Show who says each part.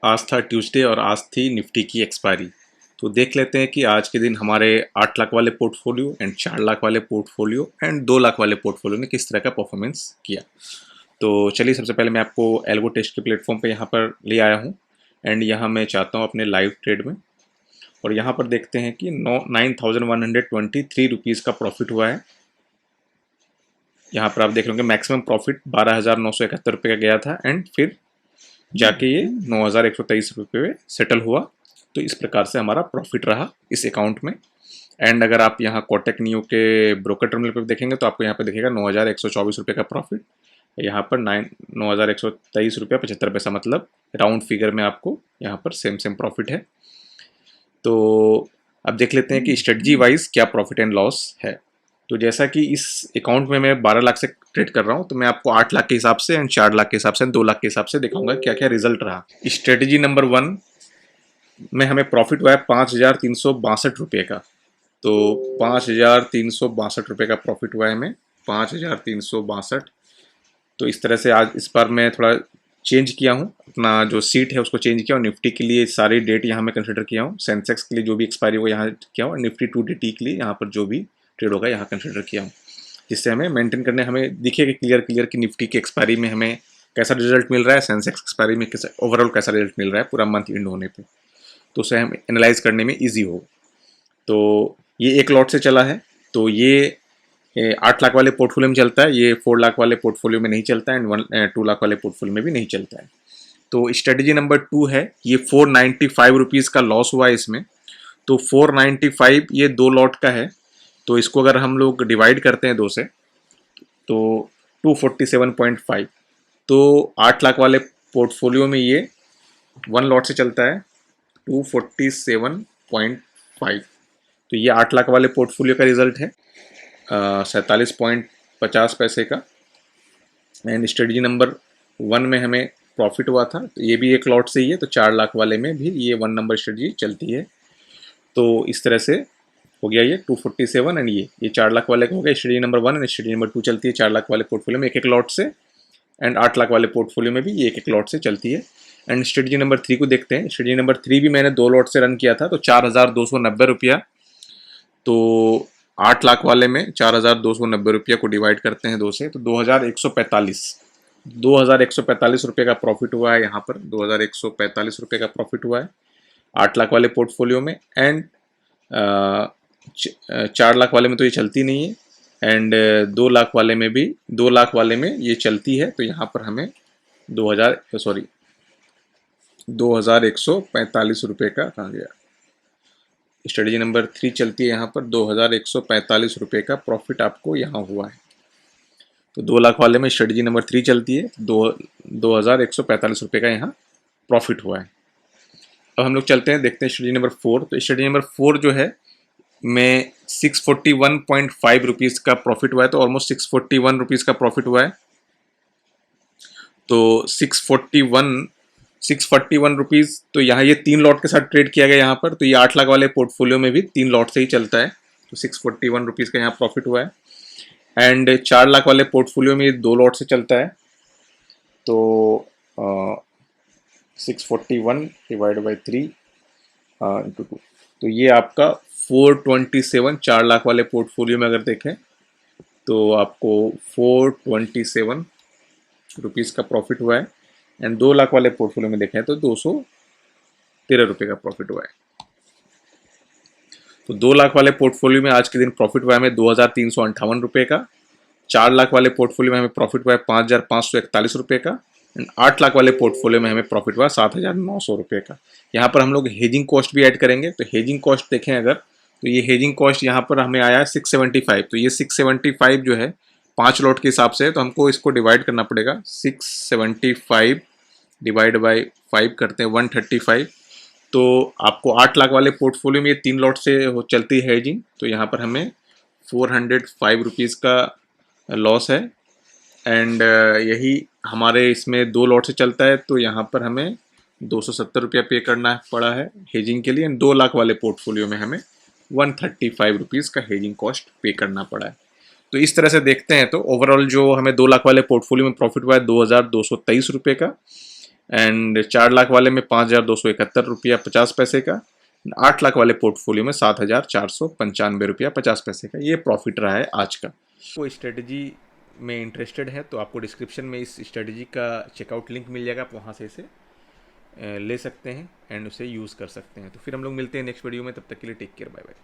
Speaker 1: आज था ट्यूसडे और आज थी निफ्टी की एक्सपायरी। तो देख लेते हैं कि आज के दिन हमारे 8 लाख वाले पोर्टफोलियो एंड 4 लाख वाले पोर्टफोलियो एंड 2 लाख वाले पोर्टफोलियो ने किस तरह का परफॉर्मेंस किया। तो चलिए सबसे पहले मैं आपको एल्गो टेस्ट के प्लेटफॉर्म पे यहाँ पर ले आया हूँ एंड यहाँ मैं चाहता हूँ अपने लाइव ट्रेड में। और यहाँ पर देखते हैं कि 9123 रुपीज़ का प्रॉफिट हुआ है। यहाँ पर आप देख लेंगे मैक्सिमम प्रॉफिट 12,971 रुपये का गया था एंड फिर जाके ये 9,123 रुपये में सेटल हुआ। तो इस प्रकार से हमारा प्रॉफिट रहा इस अकाउंट में। एंड अगर आप यहाँ कोटक नियो के ब्रोकर टर्मिनल पर देखेंगे तो आपको यहाँ पे दिखेगा 9,124 रुपये का प्रॉफिट। यहाँ पर 9,123 रुपया 75 पैसा, मतलब राउंड फिगर में आपको यहाँ पर सेम सेम प्रॉफिट है। तो अब देख लेते हैं कि स्ट्रेटजी वाइज क्या प्रॉफिट एंड लॉस है। तो जैसा कि इस अकाउंट में मैं 12 लाख से ट्रेड कर रहा हूँ, तो मैं आपको 8 लाख के हिसाब से एंड 4 लाख के हिसाब से 2 लाख के हिसाब से दिखाऊंगा क्या क्या रिजल्ट रहा। स्ट्रेटजी नंबर 1 में हमें प्रॉफिट हुआ है 5,362 रुपये का। तो 5,362 रुपये का प्रॉफिट हुआ है हमें, 5,362। तो इस तरह से आज इस बार मैं थोड़ा चेंज किया हूँ, अपना जो सीट है उसको चेंज किया और निफ्टी के लिए सारी डेट यहाँ मैं कंसिडर किया हूँ। सेंसेक्स के लिए जो भी एक्सपायरी होगा यहाँ किया हूँ, निफ्टी 2DT के लिए यहाँ पर जो भी ट्रेड होगा यहाँ कंसिडर किया हूँ, जिससे हमें मेंटेन करने हमें दिखेगा क्लियर कि निफ्टी की एक्सपायरी में हमें कैसा रिजल्ट मिल रहा है, सेंसेक्स एक्सपायरी में कैसा ओवरऑल कैसा रिजल्ट मिल रहा है पूरा मंथ एंड होने पे, तो उसे हम एनालाइज करने में ईजी हो। तो ये एक लॉट से चला है, तो ये 8 लाख वाले पोर्टफोलियो में चलता है, ये 4 लाख वाले पोर्टफोलियो में नहीं चलता है एंड 2 लाख वाले पोर्टफोलियो में भी नहीं चलता है। तो स्ट्रेटजी नंबर 2 है, ये 495 रुपीज़ का लॉस हुआ है इसमें। तो 495 ये 2 लॉट का है, तो इसको अगर हम लोग डिवाइड करते हैं 2 से तो 247.5। तो 8 लाख वाले पोर्टफोलियो में ये 1 लॉट से चलता है 247.5। तो ये 8 लाख वाले पोर्टफोलियो का रिजल्ट है 47.50 पैसे का। एंड स्ट्रेटजी नंबर 1 में हमें प्रॉफिट हुआ था, तो ये भी एक लॉट से ही है, तो 4 लाख वाले में भी ये 1 नंबर स्ट्रेटजी चलती है। तो इस तरह से हो गया ये 247 एंड ये 4 लाख वाले का हो गया strategy number 1 and strategy number 2 चलती है 4 लाख वाले पोर्टफोलियो में एक लॉट से एंड 8 लाख वाले पोर्टफोलियो में भी ये एक लॉट से चलती है। एंड स्ट्रेटजी नंबर 3 को देखते हैं। स्ट्रेटजी नंबर 3 भी मैंने 2 लॉट से रन किया था, तो 4,290 रुपया। तो 8 लाख वाले में 4,290 रुपया को डिवाइड करते हैं 2 से, तो 2,145 रुपये का प्रॉफिट हुआ है यहाँ पर। 2,145 रुपये का प्रॉफिट हुआ है 8 लाख वाले पोर्टफोलियो में। एंड 4 लाख वाले में तो ये चलती नहीं है एंड 2 लाख वाले में भी 2 लाख वाले में ये चलती है, तो यहाँ पर हमें 2,145 रुपये का कहाँ गया। स्ट्रेटजी नंबर 3 चलती है यहाँ पर 2,145 रुपये का प्रॉफिट आपको यहाँ हुआ है। तो 2 लाख वाले में स्ट्रेटजी नंबर 3 चलती है, 2,145 रुपये का यहाँ प्रॉफिट हुआ है। अब हम लोग चलते हैं, देखते हैं स्ट्रेटजी नंबर 4। तो स्ट्रेटजी नंबर 4 जो है में 641.5 रुपीज़ का प्रॉफिट हुआ है, तो ऑलमोस्ट 641 रुपीज़ का प्रॉफिट हुआ है। तो 641 रुपीज़, तो यहाँ ये 3 लॉट के साथ ट्रेड किया गया यहाँ पर। तो ये 8 लाख वाले पोर्टफोलियो में भी 3 लॉट से ही चलता है, तो 641 रुपीज़ का यहाँ प्रॉफिट हुआ है। एंड 4 लाख वाले पोर्टफोलियो में ये 2 लॉट से चलता है, तो 641 डिवाइड बाई 3 इंटू 2, तो ये आपका 427। 4 लाख वाले पोर्टफोलियो में अगर देखें तो आपको 427 रुपीज़ का प्रॉफिट हुआ है। एंड 2 लाख वाले पोर्टफोलियो में देखें तो 213 रुपये का प्रॉफिट हुआ है। तो 2 लाख वाले पोर्टफोलियो में आज के दिन प्रॉफिट हुआ है हमें 2,358 रुपये का। 4 लाख वाले पोर्टफोलियो में हमें प्रॉफिट हुआ है 5,541 रुपये का। एंड 8 लाख वाले पोर्टफोलियो में हमें प्रॉफिट हुआ 7,900 रुपये का। यहाँ पर हम लोग हेजिंग कॉस्ट भी ऐड करेंगे, तो हेजिंग कॉस्ट देखें अगर, तो ये हेजिंग कॉस्ट यहाँ पर हमें आया है 675। तो ये 675 जो है 5 लॉट के हिसाब से है, तो हमको इसको डिवाइड करना पड़ेगा। 675 डिवाइड बाई 5 करते हैं 135। तो आपको 8 लाख वाले पोर्टफोलियो में ये 3 लॉट से चलती है हेजिंग, तो यहाँ पर हमें 405 रुपीज़ का लॉस है। एंड यही हमारे इसमें 2 लॉट से चलता है, तो यहाँ पर हमें 270 रुपया पे करना पड़ा है हेजिंग के लिए। एंड 2 लाख वाले पोर्टफोलियो में हमें 135 रुपीज़ का हेजिंग कॉस्ट पे करना पड़ा है। तो इस तरह से देखते हैं तो ओवरऑल जो हमें 2 लाख वाले पोर्टफोलियो में प्रॉफिट हुआ है 2,223 रुपये का। एंड 4 लाख वाले में 5,271 रुपया 50 पैसे का, 8 लाख वाले पोर्टफोलियो में 7,495 रुपया 50 पैसे का। ये प्रॉफिट रहा है आज का। कोई स्ट्रेटजी में इंटरेस्टेड है तो आपको डिस्क्रिप्शन में इस स्ट्रेटजी का चेकआउट लिंक मिल जाएगा, आप वहाँ से इसे ले सकते हैं एंड उसे यूज़ कर सकते हैं। तो फिर हम लोग मिलते हैं नेक्स्ट वीडियो में, तब तक के लिए टेक केयर, बाय बाय।